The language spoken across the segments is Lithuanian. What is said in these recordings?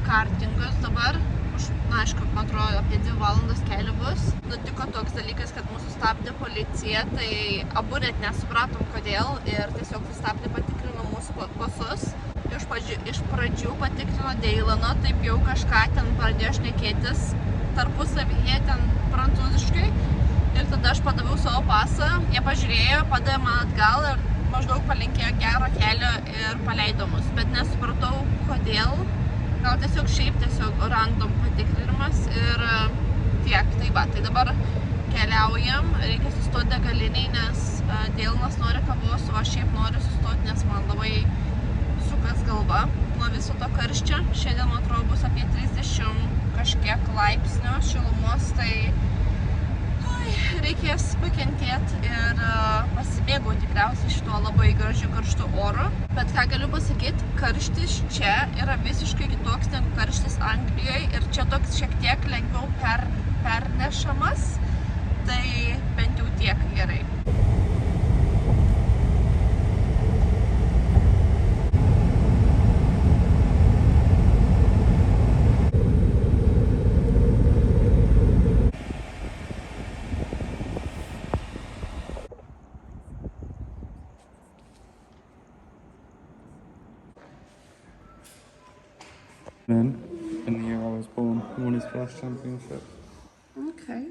kartingas dabar. Na, aišku, man atrodo, apie 2 valandos kelių bus. Nutiko toks dalykas, kad mūsų stabdė policija, tai abu net nesupratom kodėl ir tiesiog sustabdė, patikrino mūsų pasus. Iš pradžių patikrino Deilano, taip jau kažką ten pradėjo šnekėtis tarpusavyje ten prancūziškai. Ir tada aš padaviau savo pasą, jie pažiūrėjo, padavė man atgal ir maždaug palinkėjo gero kelio ir paleido mus. Bet nesupratau kodėl. Gal tiesiog random patikrinimas ir tiek. Tai va, tai dabar keliaujam, reikia sustoti degaliniai, nes Deilanas nori kavos, o aš šiaip noriu sustoti, nes man labai sukas galva nuo viso to karščio. Šiandien, man atrodo, bus apie 30 kažkiek laipsnių šilumos, tai reikės pakentėti ir pasimėgauti tikriausiai šituo labai gražiu karštu oru. Bet ką galiu pasakyti, karštis čia yra visiškai kitoks negu karštis Anglijoje ir čia toks šiek tiek lengviau pernešamas, tai bent jau tiek gerai. In the year I was born, won his first championship. Okay.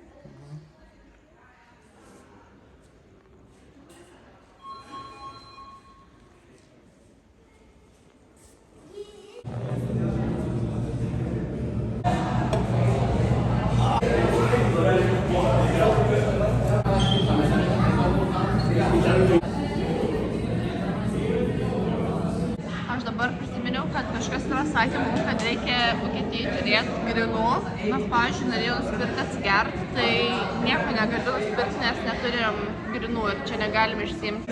Aš dabar prisiminiau, kad kažkas yra sakė mums, kad reikia Vokietijai turėti grinų. Mes, pavyzdžiui, norėjau nusipirkti atsigerti, tai nieko negaliu nusipirkti, nes neturėjom grinų ir čia negalim išsiimti.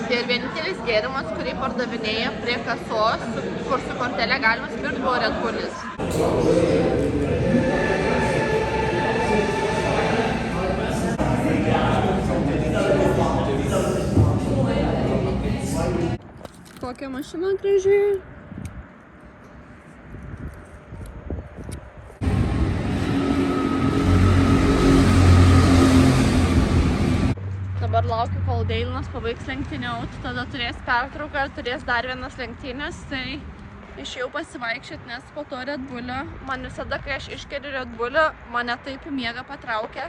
Tai ir vienintelis gėrimas, kurį pardavinėja prie kasos, kur su kortelė galima nusipirkti, buvo Red Bullis. Kokia mašina graži. Dabar laukiu, kol Deilanas pabaigs lenktyniauti, tada turės pertrauką ir turės dar vienas lenktynės, tai išėjau pasivaikščioti, nes po to Red Bullio, man visada, kai aš išgeriu Red Bullio, mane taip į miegą patraukia,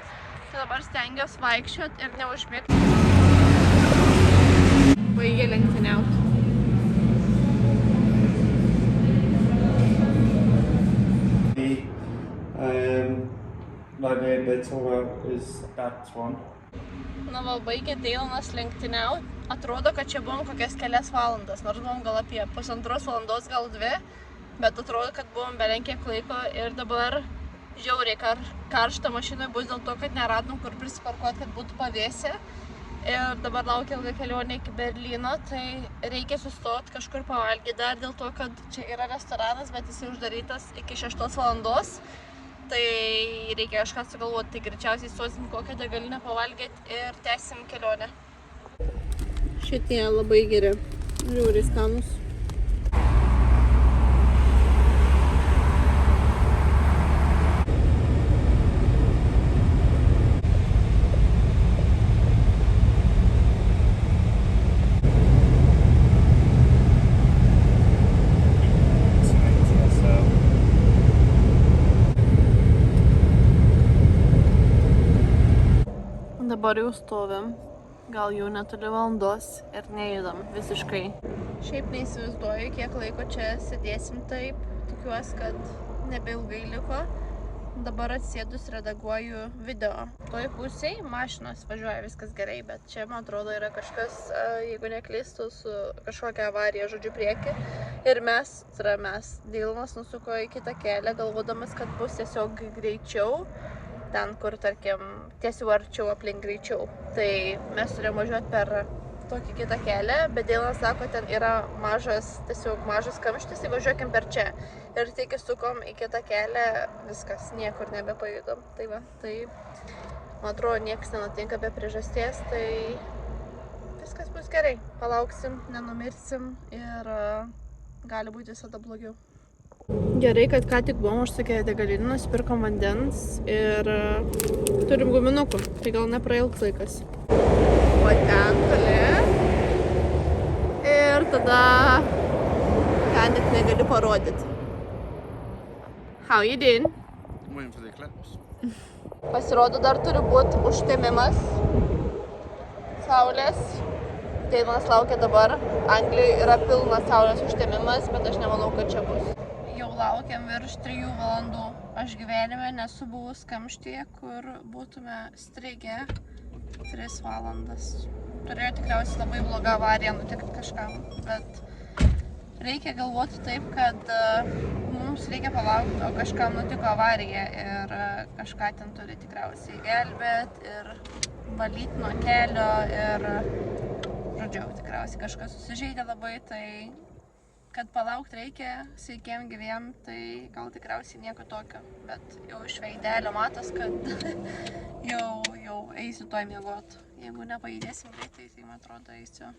tai dabar stengiuosi vaikščioti ir neužmigti. Baigė lenktyniauti. Like they talk about is that one. Na va, baigė Deilanas lenktyniauti. Atrodo, kad čia buvom kokias kelias valandas, nors buvom gal apie 1,5 valandos, gal 2, bet atrodo, kad buvom belenkiek laiko ir dabar žiauriai karšta mašinoje bus dėl to, kad neradom kur prisiparkuoti, kad būtų pavėsė. Ir dabar laukia ilga kelionė iki Berlyno, tai reikia sustoti kažkur pavalgyti dar dėl to, kad čia yra restoranas, bet jis uždarytas iki 6 valandos. Tai reikia kažką sugalvoti, tai greičiausiai stosim kokią degalinę pavalgyti ir tęsim kelionę. Šitie labai geri, žiauriai skanūs. Dabar jau stovim, gal jau netoli valandos ir nejudam visiškai. Šiaip neįsivaizduoju, kiek laiko čia sėdėsim taip. Tikiuosi, kad nebeilgai liko. Dabar atsėdus redaguoju video. Toj pusėj mašinos važiuoja viskas gerai, bet čia, man atrodo, yra kažkas, jeigu neklystu, su kažkokia avarija, žodžiu, prieki. Ir mes, Deilanas nusuko į kitą kelią, galvodamas, kad bus tiesiog greičiau. Ten, kur, tarkim, tiesiog arčiau aplink greičiau. Tai mes turėjom važiuoti per tokį kitą kelią, bet Deilanas sako, ten yra tiesiog mažas kamštis, tai važiuokim per čia. Ir tik įsukom į kitą kelią, viskas, niekur nebepajudom. Tai va, tai, man atrodo, niekas nenutinka be priežasties, tai viskas bus gerai. Palauksim, nenumirsim ir gali būti visada blogiau. Gerai, kad ką tik buvom užsakę degalinį, nusipirkom vandens ir turim guminukų, tai gal neprailgs laikas. O ten toli. Ir tada ką net negaliu parodyti. How you doing? I'm waiting for the eclipse. Pasirodo, dar turi būti užtemimas saulės. Deinas laukia dabar. Anglijoje yra pilnas saulės užtemimas, bet aš nemanau, kad čia bus. Jau laukiam virš 3 valandų. Aš gyvenime nesu buvus kamštyje, kur būtume strigę 3 valandas. Turėjo tikriausiai labai blogą avariją nutikti kažkam, bet reikia galvoti taip, kad mums reikia palaukti, o kažkam nutiko avarija ir kažką ten turi tikriausiai gelbėti ir valyti nuo kelio ir, žodžiu, tikriausiai kažkas susižeidė labai, tai kad palaukti reikia sveikiem gyviem, tai gal tikriausiai nieko tokio, bet jau iš veidelio matos, kad jau eisiu toj miegot. Jeigu nepajudėsim greitai, tai man atrodo eisiu.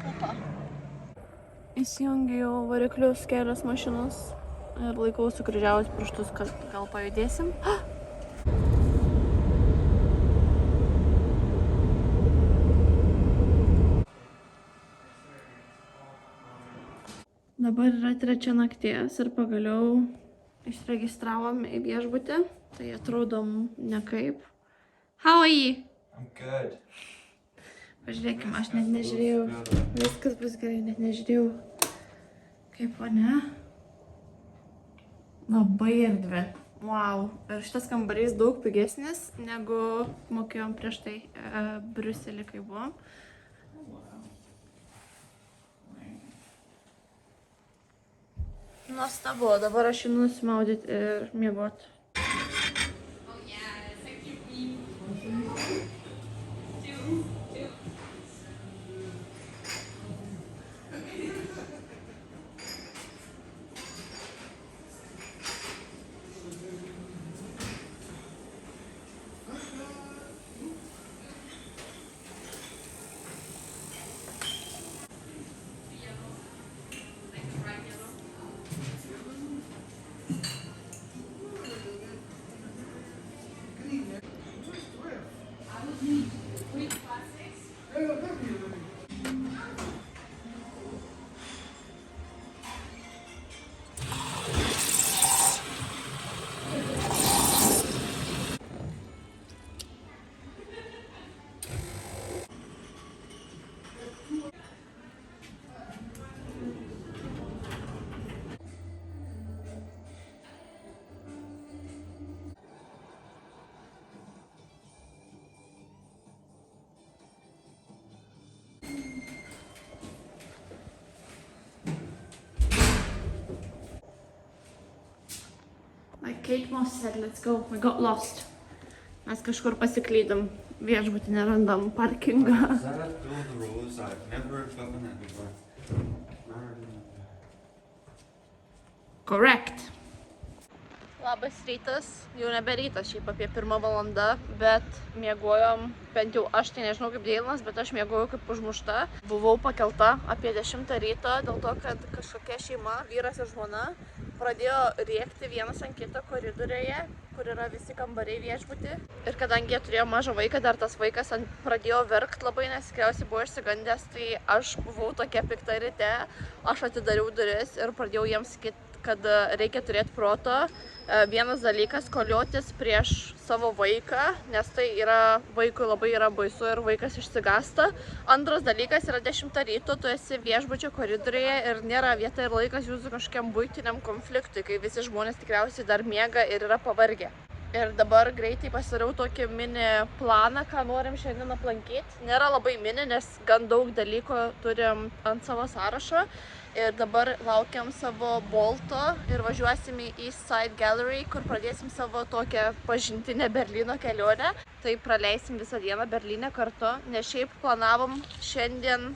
Pupa. Įsijungiau variklius kelios mašinos ir laikau sukryžiavus pirštus, kad gal pajudėsim. Dabar yra 3 nakties ir pagaliau išregistravom į viešbutį, tai atrodom nekaip. How are you? I'm good. Pažiūrėkime, aš net nežiūrėjau. Viskas bus gerai, net nežiūrėjau. Kaip, o ne? Labai erdvė. Wow. Ir šitas kambarys daug pigesnis, negu mokėjom prieš tai Briuselį, kai buvom. Nuostabu, dabar aš einu nusimaudyti ir miegoti. Like Kate Moss said, let's go. We got lost. Mes kažkur pasiklydom. Viešbutį nerandam parkingą. Is that a Bill the Rose? I've never gotten it before. Never done it. Correct. Labas rytas. Jau nebe rytas, šiaip apie 1 valanda, bet miegojom, bent jau aš tai nežinau kaip Deinas, bet aš miegojau kaip užmušta. Buvau pakelta apie 10 ryto, dėl to, kad kažkokia šeima, vyras ir žmona, pradėjo rėkti vienas ant kito koridoriuje, kur yra visi kambariai viešbuty. Ir kadangi jie turėjo mažą vaiką, dar tas vaikas pradėjo verkt labai, nes tikriausiai buvo išsigandęs, tai aš buvau tokia pikta ryte, aš atidariau duris ir pradėjau jiems sakyti, kad reikia turėti proto. Vienas dalykas, koliotis prieš savo vaiką, nes tai yra, vaikui labai yra baisu ir vaikas išsigąsta. Antras dalykas yra 10 ryto, tu esi viešbučio koridoriuje ir nėra vieta ir laikas jūsų kažkokiam buitiniam konfliktui, kai visi žmonės tikriausiai dar miega ir yra pavargę. Ir dabar greitai pasidariau tokį mini planą, ką norim šiandien aplankyti. Nėra labai mini, nes gan daug dalykų turim ant savo sąrašo. Ir dabar laukiam savo Bolto ir važiuosim į East Side Gallery, kur pradėsim savo tokią pažintinę Berlyno kelionę. Tai praleisim visą dieną Berlyne kartu, nes šiaip planavom šiandien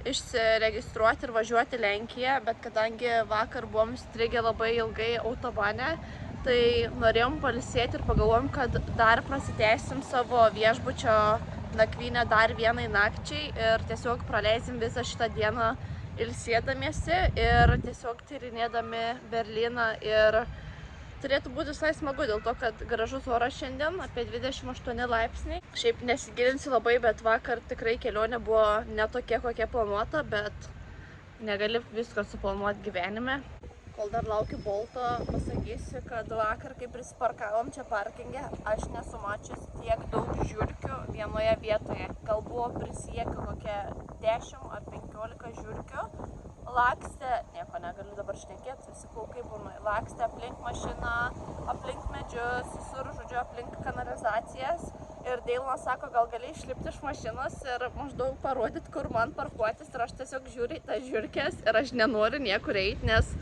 išsiregistruoti ir važiuoti Lenkiją, bet kadangi vakar buvom strigę labai ilgai autobane, tai norėjom pailsėti ir pagalvojom, kad dar prasitęsim savo viešbučio nakvynę dar vienai nakčiai ir tiesiog praleisim visą šitą dieną ilsėdamiesi ir tiesiog tyrinėdami Berlyną ir turėtų būti visai smagu dėl to, kad gražus oras šiandien, apie 28 laipsniai. Šiaip nesigilinsiu labai, bet vakar tikrai kelionė buvo ne tokia, kokia planuota, bet negali visko suplanuoti gyvenime. Kol dar laukiu Bolto, pasakysiu, kad vakar, kai prisiparkavom čia parkinge, aš nesu mačius tiek daug žiurkių vienoje vietoje. Gal buvo prisiekę kokie 10 ar 15 žiurkių. Lakstė, nieko negaliu dabar šnekėti, visi plaukai būna, lakstė aplink mašiną, aplink medžius, visur, žodžiu, aplink kanalizacijas. Ir Deilonas sako, gal gali išlipti iš mašinos ir maždaug parodyti, kur man parkuotis. Ir aš tiesiog žiūriu į tas žiurkes ir aš nenoriu niekur eiti, nes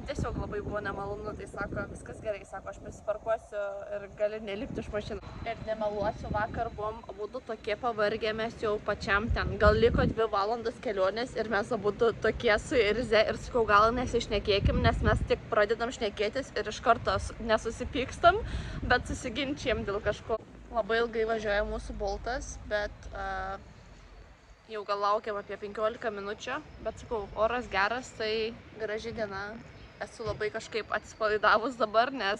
tiesiog labai buvo nemalonu. Tai sako, viskas gerai, sako, aš prisiparkuosiu ir gali nelipti iš mašinos. Ir nemeluosiu, vakar buvom abudu tokie pavargę, mes jau pačiam ten. Gal liko 2 valandas kelionės ir mes abudu tokie suirzę ir sakau, gal nesišnekėkim, nes mes tik pradedam šnekėtis ir iš karto nesusipykstam, bet susiginčijam dėl kažko. Labai ilgai važiuoja mūsų Boltas, bet jau gal laukiam apie 15 minučių, bet sakau, oras geras, tai graži diena. Esu labai kažkaip atsipalaidavus dabar, nes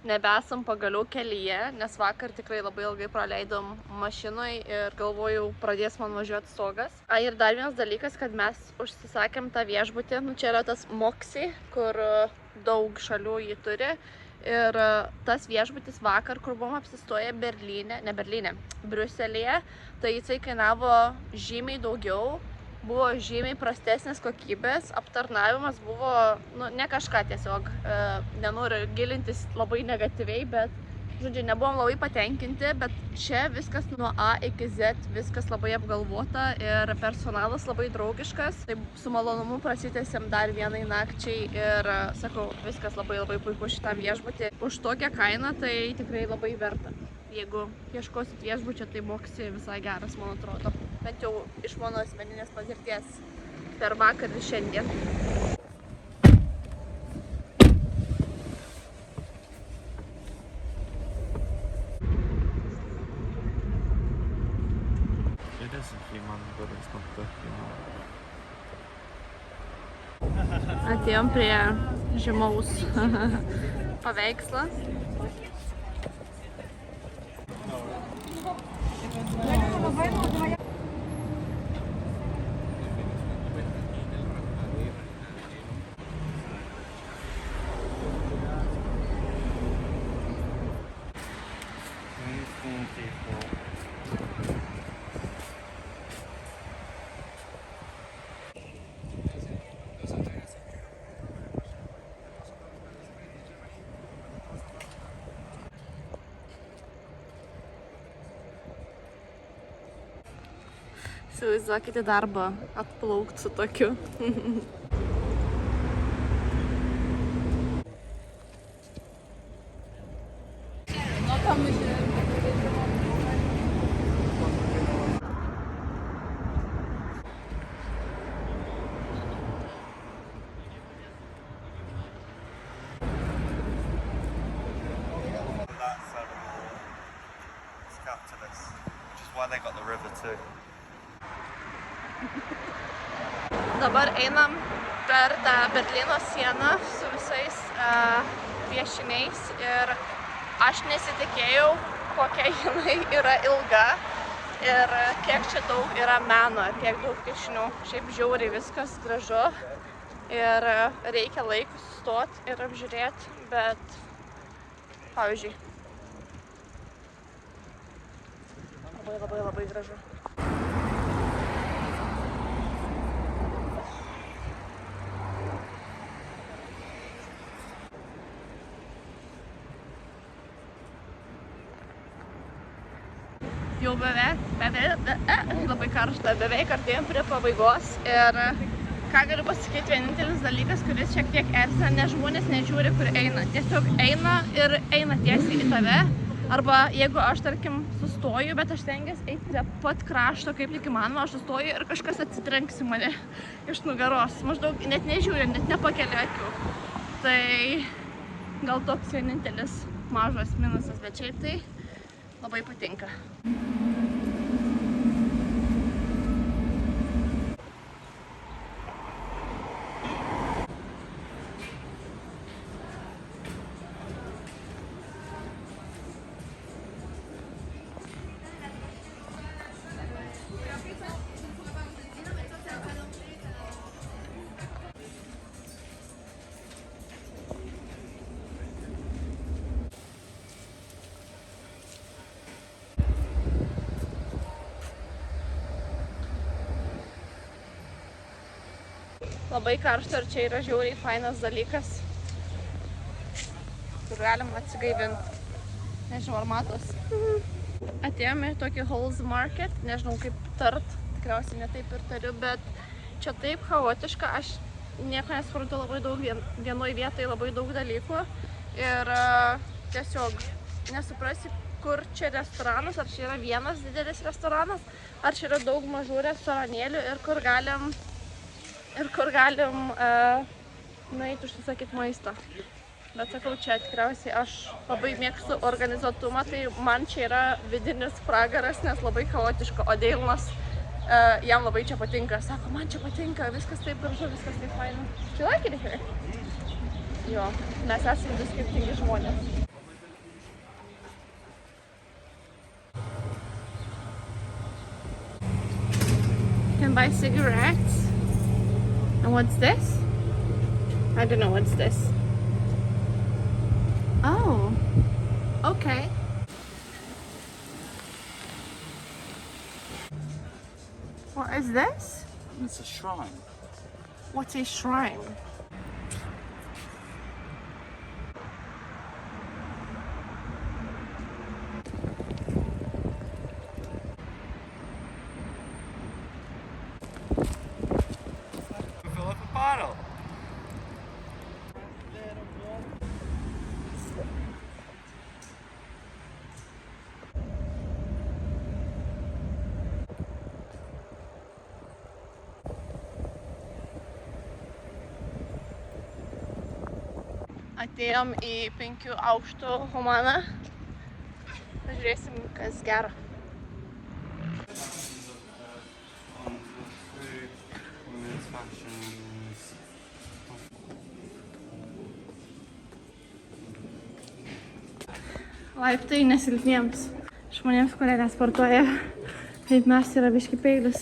nebesam pagaliau kelyje, nes vakar tikrai labai ilgai praleidom mašinoj ir galvojau, pradės man važiuoti stogas. Ir dar vienas dalykas, kad mes užsisakėm tą viešbutį, čia yra tas Moxy, kur daug šalių jį turi. Ir tas viešbutis vakar, kur buvom apsistoję Briuselyje, tai jisai kainavo žymiai daugiau. Buvo žymiai prastesnės kokybės, aptarnavimas buvo, ne kažką tiesiog, nenoriu gilintis labai negatyviai, bet, žodžiu, nebuvom labai patenkinti, bet čia viskas nuo A iki Z, viskas labai apgalvota ir personalas labai draugiškas. Tai su malonumu prasitęsėm dar vienai nakčiai ir, sakau, viskas labai puiku šitam viešbutį. Už tokią kainą tai tikrai labai verta. Jeigu ieškosit viešbučio, tai Moxy visai geras, man atrodo. Bent jau iš mano asmeninės patirties per vakar ir šiandien. It is a human, but it's not the human. Atėjom prie žymaus paveikslo. Įsivaizduokite darbą atplaukti su tokiu. They got the river too. Dabar einam per tą Berlyno sieną su visais piešiniais ir aš nesitikėjau, kokia jinai yra ilga ir kiek čia daug yra meno, kiek daug piešinių. Šiaip žiauriai viskas gražu ir reikia laiku sustoti ir apžiūrėti, bet pavyzdžiui, labai gražu. Jau labai karšta, beveik artėjom prie pabaigos ir ką galiu pasakyti, vienintelis dalykas, kuris šiek tiek erzina, nes žmonės nežiūri, kur eina. Tiesiog eina ir eina tiesiai į tave. Arba jeigu aš, tarkim, sustoju, bet aš stengiuosi eiti prie pat krašto, kaip tik įmanoma, aš sustoju ir kažkas atsitrenks į mane iš nugaros. Maždaug net nežiūri, net nepakelia akių. Tai gal toks vienintelis mažas minusas, bet šiaip tai labai patinka. Labai karšta ir čia yra žiauriai fainas dalykas, kur galima atsigaivinti. Nežinau, ar matos. Atėjome į tokį Halls Market, nežinau kaip tart, tikriausiai ne taip ir tariu, bet čia taip chaotiška, aš nieko nesuprantu, labai daug vienoj vietoje, labai daug dalykų ir tiesiog nesuprasi, kur čia restoranas, ar čia yra vienas didelis restoranas, ar čia yra daug mažų restoranėlių ir kur galim nueiti užsisakyti maistą. Bet sakau, čia tikriausiai aš labai mėgstu organizuotumą, tai man čia yra vidinis pragaras, nes labai chaotiška, o Deilonas jam labai čia patinka. Sako, man čia patinka, viskas taip gražu, viskas taip faina. Do you like it here? Jo, mes esame du skirtingi žmonės. You can buy cigarettes. And what's this? I don't know what's this. Oh, okay. What is this? It's a shrine. What's a shrine? Fill up a bottle. Atėjom į 5 aukštų Humaną. Pažiūrėsim, kas gero. Laiptai nesilpniems. Žmonėms, kurie nesportuoja, kaip mes, yra biški peilis.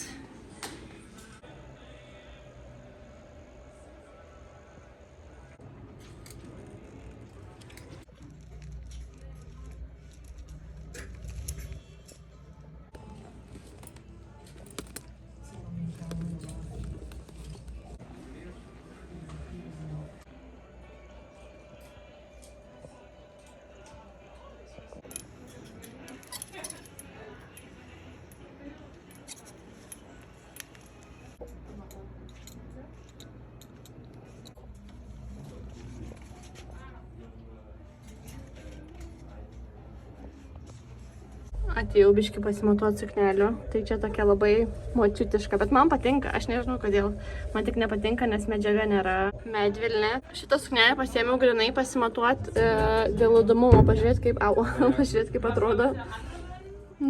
Atėjau biškį pasimatuoti suknelių, tai čia tokia labai močiutiška, bet man patinka, aš nežinau kodėl. Man tik nepatinka, nes medžiaga nėra medvilnė. Šitą suknelę pasiėmiau grinai pasimatuoti dėl įdomumo, pažiūrėti kaip, pažiūrėti kaip atrodo.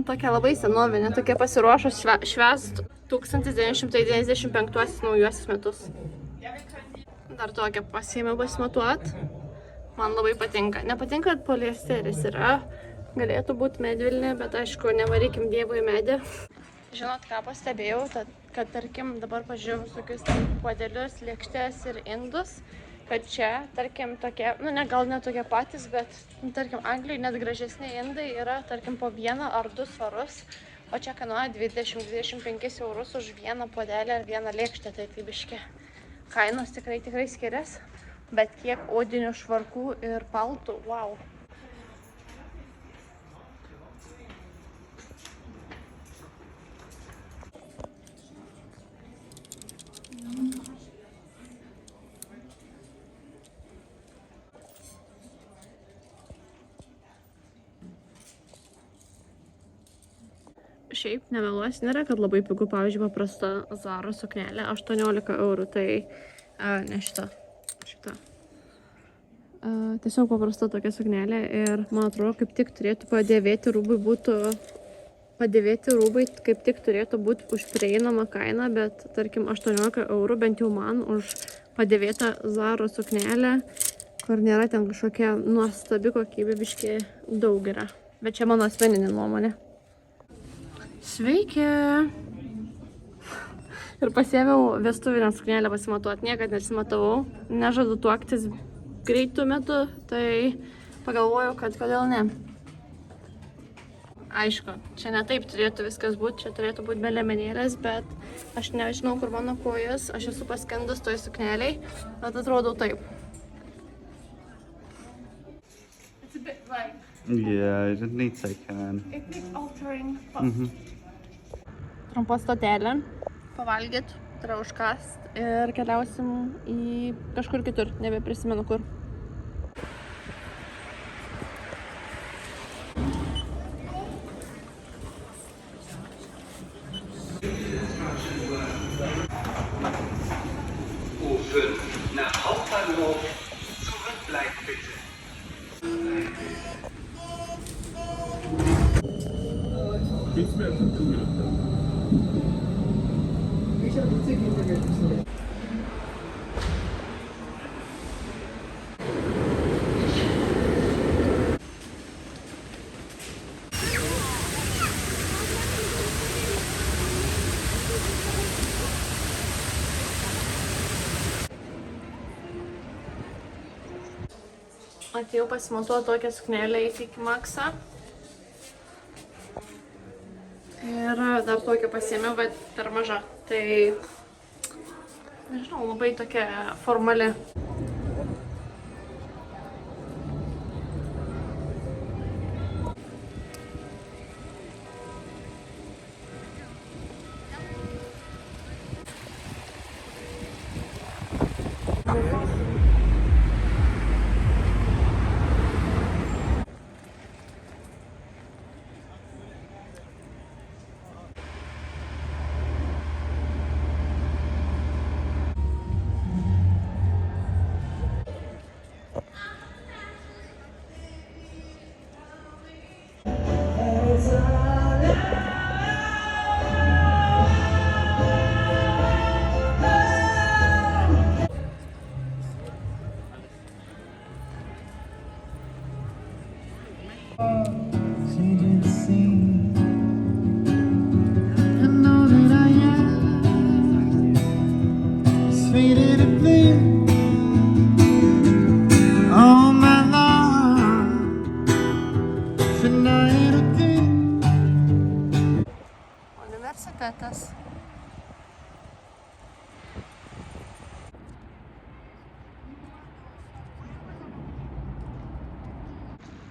Tokia labai senovinė, tokia pasiruošus švęst 1995 naujuosius metus. Dar tokią pasiėmiau pasimatuoti, man labai patinka. Nepatinka, kad poliesteris yra. Galėtų būti medvilnė, bet aišku, nevarykim dievų į medį. Žinot, ką pastebėjau, kad tarkim dabar pažiūrėjau tokius puodelius, lėkštės ir indus, kad čia, tarkim, tokie, gal ne tokie patys, bet, tarkim, Anglijai net gražesni indai yra, tarkim, po 1 ar 2 svarus, o čia kainuoja 20-25 eurus už vieną puodelį ar vieną lėkštę, tai biški kainos tikrai skiriasi, bet kiek odinių švarkų ir paltų, wow. Šiaip nemeluosiu, nėra, kad labai pigu, pavyzdžiui, paprasta Zara suknelė, 18 eurų, tai ne šita. Tiesiog paprasta tokia suknelė ir man atrodo, kaip tik turėtų padėvėti rūbai kaip tik turėtų būti už prieinamą kainą, bet tarkim 18 eurų bent jau man už padėvėtą Zara suknelę, kur nėra ten kažkokia nuostabi kokybė, biški daug yra. Bet čia mano asmeninė nuomonė. Sveiki! Ir pasiėmiau vestuvinę suknelę pasimatuoti, niekad nesimatavau, nežadu tuoktis greitų metų, tai pagalvojau, kad kodėl ne. Aišku, čia ne taip turėtų viskas būti, čia turėtų būti be liemenėlės, bet aš nežinau, kur mano kojas, aš esu paskendus toj sukneliai, bet atrodau taip. It's a bit like... Yeah, it needs taken. It needs altering, but... Trumpa stotelė, pavalgyt, tai yra užkast ir keliausim į kažkur kitur, nebeprisimenu kur. Nach Hauptbahnhof zurückbleiben bitte. Atėjau pasimontuoti tokią suknelę į Tiki Maxą. Ir dar tokią pasiėmiau, bet per maža. Tai, nežinau, labai tokia formali. Universitetas.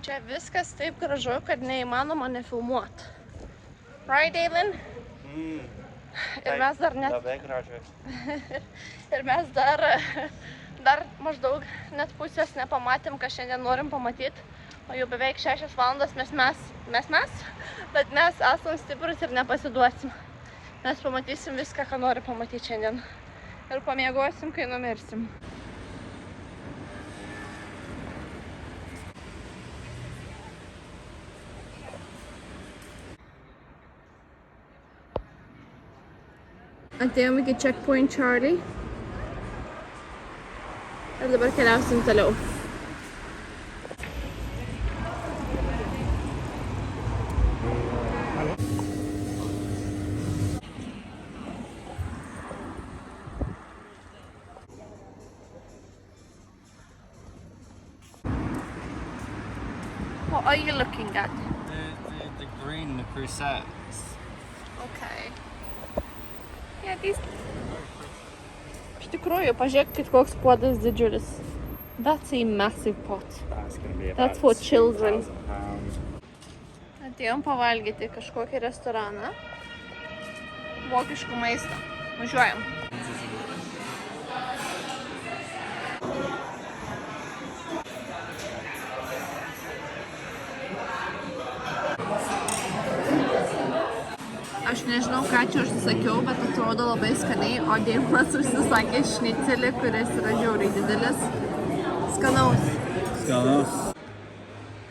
Čia viskas taip gražu, kad neįmanoma nefilmuot. Right, Aylin? Ir mes dar net... Labai gražu. Ir mes dar maždaug net pusės nepamatėm, ką šiandien norim pamatyti. O jau beveik 6 valandas bet mes esam stiprus ir nepasiduosim. Mes pamatysim viską, ką nori pamatyti šiandien. Ir pamiegosim, kai numirsim. Atėjom iki Checkpoint Charlie. Ir dabar keliausim toliau. What are you looking at? The green crucettes. Okay. Yeah, these... Iš tikrųjų, pažiūrėkit, koks puodas didžiulis. That's a massive pot. That's going to be about That's for children. £2,000. Atėjom pavalgyti kažkokį restoraną. Vokiškų maistą. Važiuojam. Aš nežinau, ką čia užsisakiau, bet atrodo labai skaniai, o Deimas užsisakė šnicelį, kuris yra žiauriai didelis. Skanaus. Skanaus.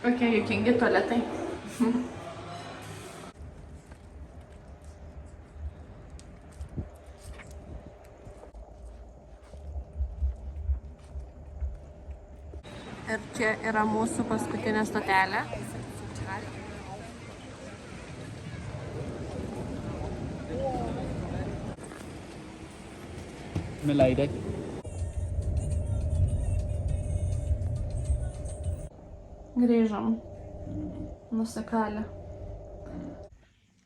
Kokie juokingi tualetai. Ir čia yra mūsų paskutinė stotelė. Milady. Grįžom. Nusikalę.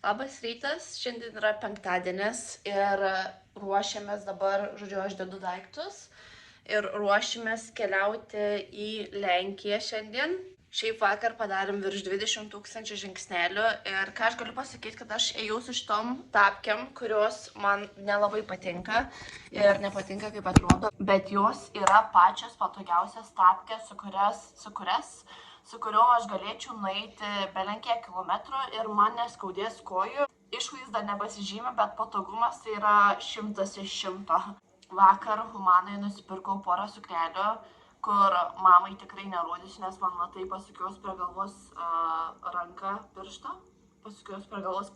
Labas rytas, šiandien yra penktadienis ir ruošiamės dabar, žodžiu, aš dedu daiktus ir ruošiamės keliauti į Lenkiją šiandien. Šiaip vakar padarėm virš 20 000 žingsnelių ir ką aš galiu pasakyti, kad aš ėjau su šitom tapkėm, kurios man nelabai patinka ir nepatinka kaip atrodo, bet jos yra pačios patogiausias tapkės, su kuriuo aš galėčiau nueiti belenkiek kilometrų ir man neskaudės kojų. Išvaizda nepasižymė, bet patogumas tai yra 100 iš 100. Vakar Humanai nusipirkau porą suknelių, kur mamai tikrai nerodysiu, nes man matai pasukios prie galvos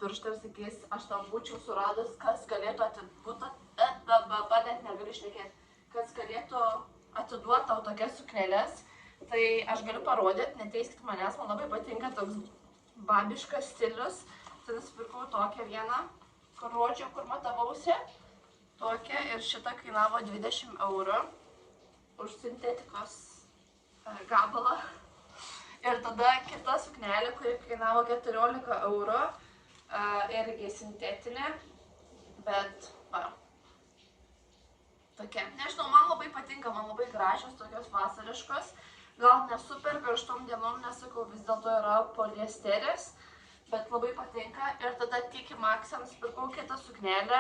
pirštą ir sakys, aš tam būčiau suradus, kas galėtų atiduoti tau tokias suknelės. Tai aš galiu parodyti, neteiskit manęs, man labai patinka toks babiškas stilius. Tai nusipirkau tokią vieną, kur matavausi. Tokią ir šitą kainavo 20 eurų už sintetikos gabalą. Ir tada kita suknelė, kuri kainavo 14 eurų, irgi sintetinė, bet tokia. Nežinau, man labai patinka, man labai gražios, tokios vasariškos. Gal ne super karštom dienom, nesakau, vis dėlto yra poliesteris, bet labai patinka. Ir tada TK Maxx pirkau kitą suknelę,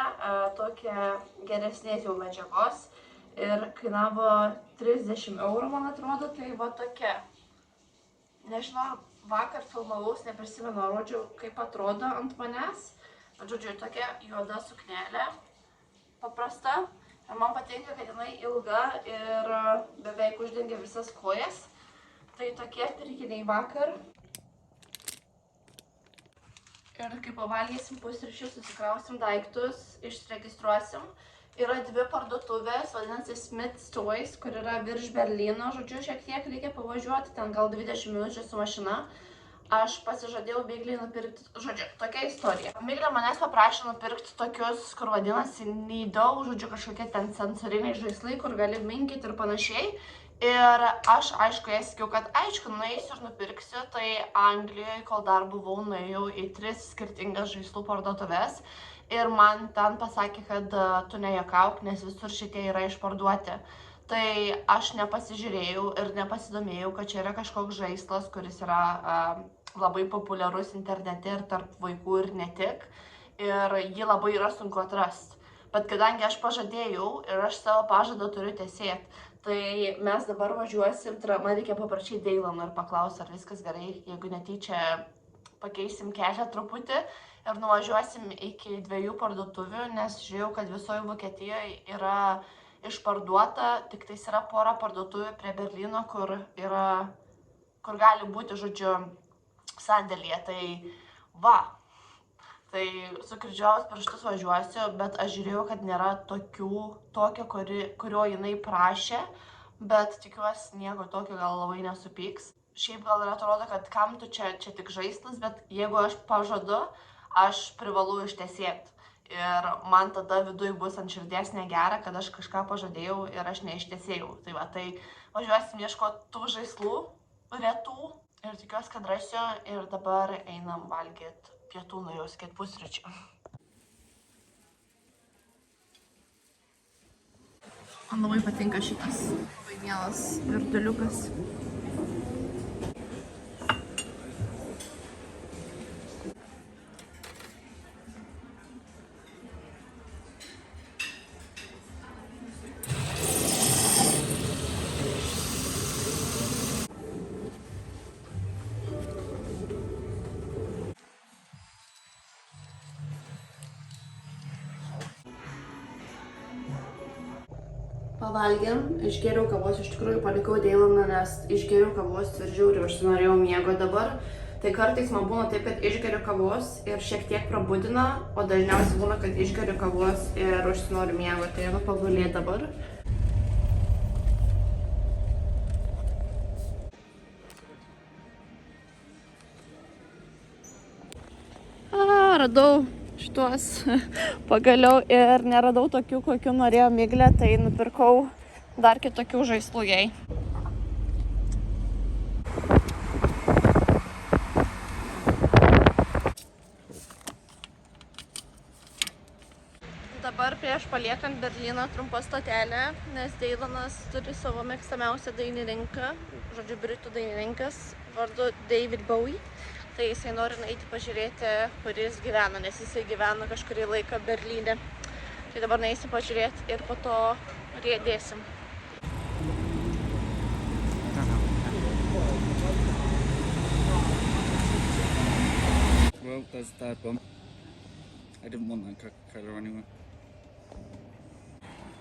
tokią geresnės jau medžiagos. Ir kainavo 30 eurų, man atrodo, tai va tokia. Nežinau, vakar filmavaus, neprisimenu, rodžiau, kaip atrodo ant manęs. Bet žodžiu, tokia juoda suknelė, paprasta. Ir man patinka, kad jinai ilga ir beveik uždengia visas kojas. Tai tokie pirkiniai vakar. Ir kai pavalgysim pusryčius, susikrausim daiktus, išsiregistruosim. Yra dvi parduotuvės, vadinasi Smith's Toys, kur yra virš Berlyno. Žodžiu, šiek tiek reikia pavažiuoti, ten gal 20 minučių su mašina. Aš pasižadėjau Miglei nupirkti, žodžiu, tokia istorija. Miglė manęs paprašė nupirkti tokius, kur vadinasi Nido, žodžiu, kažkokie ten sensoriniai žaislai, kur gali minkyti ir panašiai. Ir aš, aišku, jai sakiau, kad nueisiu ir nupirksiu, tai Anglijoje, kol dar buvau, nuėjau į 3 skirtingas žaislų parduotuvės. Ir man ten pasakė, kad tu nejuokauk, nes visur šitie yra išparduoti. Tai aš nepasižiūrėjau ir nepasidomėjau, kad čia yra kažkoks žaislas, kuris yra labai populiarus internete ir tarp vaikų ir ne tik. Ir jį labai yra sunku atrasti. Bet kadangi aš pažadėjau ir aš savo pažadą turiu tesėti, tai mes dabar važiuosim, man reikia paprašyti Deilano ir paklausti, ar viskas gerai, jeigu netyčia pakeisim kelią truputį ir nuvažiuosim iki 2 parduotuvių, nes žiūrėjau, kad visoje Vokietijoje yra išparduota, tik tais yra pora parduotuvių prie Berlyno, kur gali būti, žodžiu, sandėlyje. Tai sukryžiavus pirštus važiuosiu, bet aš žiūrėjau, kad nėra tokio, kurio jinai prašė, bet tikiuosi nieko tokio gal labai nesupyks. Šiaip gal ir atrodo, kad kam tu čia tik žaislas, bet jeigu aš pažadu, aš privalu ištesėti. Ir man tada viduj bus ant širdies negera, kad aš kažką pažadėjau ir aš neištesėjau. Tai važiuosim ieškoti tų žaislų retų ir tikiuosi, kad rasiu. Ir dabar einam valgyti pietų, nuėjau sakyti pusryčių. Man labai patinka šitas labai mielas virtuliukas. Pavalgėm, išgėriau kavos, iš tikrųjų palikau Deilaną, nes išgėriau kavos ir žiauriai užsinorėjau miego dabar. Tai kartais man būna taip, kad išgeriu kavos ir šiek tiek prabudina, o dažniausiai būna, kad išgeriu kavos ir užsinoriu miego, tai einu pagulėti dabar. Radau šituos pagaliau ir neradau tokių, kokių norėjo Miglė, tai nupirkau dar kitokių žaislų jai. Dabar prieš paliekant Berlyną trumpa stotelė, nes Dylanas turi savo mėgstamiausią dainininką, žodžiu, britų dainininkas, vardu David Bowie. Tai jisai nori nueiti pažiūrėti, kur jis gyvena, nes jisai gyvena kažkurį laiką Berlyne. Tai dabar nueisim pažiūrėti ir po to riedėsim. Well, that's that one. I didn't want that color anyway.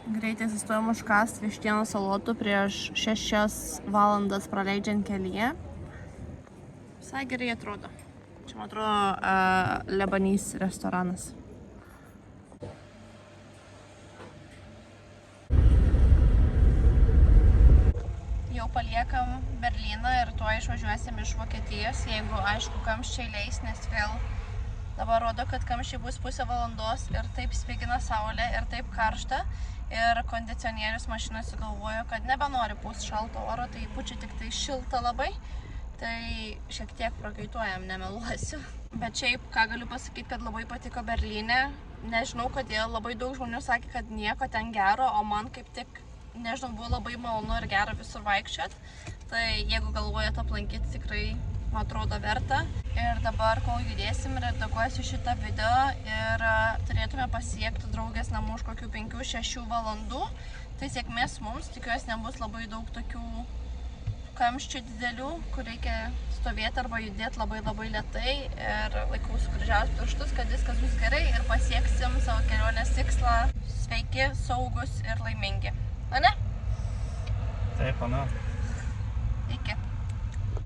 Greitai sustojom užkast vištienos salotų prieš 6 valandas praleidžiant kelyje. Visai gerai atrodo. Čia, man atrodo, Lebanese restoranas. Jau paliekam Berlyną ir tuo išvažiuosim iš Vokietijos, jeigu, aišku, kamščiai leis, nes vėl dabar rodo, kad kamščiai bus pusę valandos ir taip spigina saulė ir taip karšta. Ir kondicionierius mašinos sugalvojo, kad nebenori pūst šalto oro, tai pučia tik tai šilta labai. Tai šiek tiek prakaituojam, nemeluosiu. Bet šiaip, ką galiu pasakyti, kad labai patiko Berlyne. Nežinau, kodėl labai daug žmonių sakė, kad nieko ten gero, o man kaip tik, nežinau, buvo labai malonu ir gera visur vaikščiot. Tai jeigu galvojate aplankyti, tikrai, man atrodo, verta. Ir dabar, kol judėsim, redaguosiu šitą video ir turėtume pasiekti draugės namų už kokių 5-6 valandų. Tai sėkmės mums, tikiuosi nebus labai daug tokių kamščių didelių, kur reikia stovėti arba judėti labai lėtai ir laikausi kryžiaus pirštus, kad viskas bus gerai ir pasieksim savo kelionės tikslą sveiki, saugus ir laimingi. O ne? Taip, ana. Iki.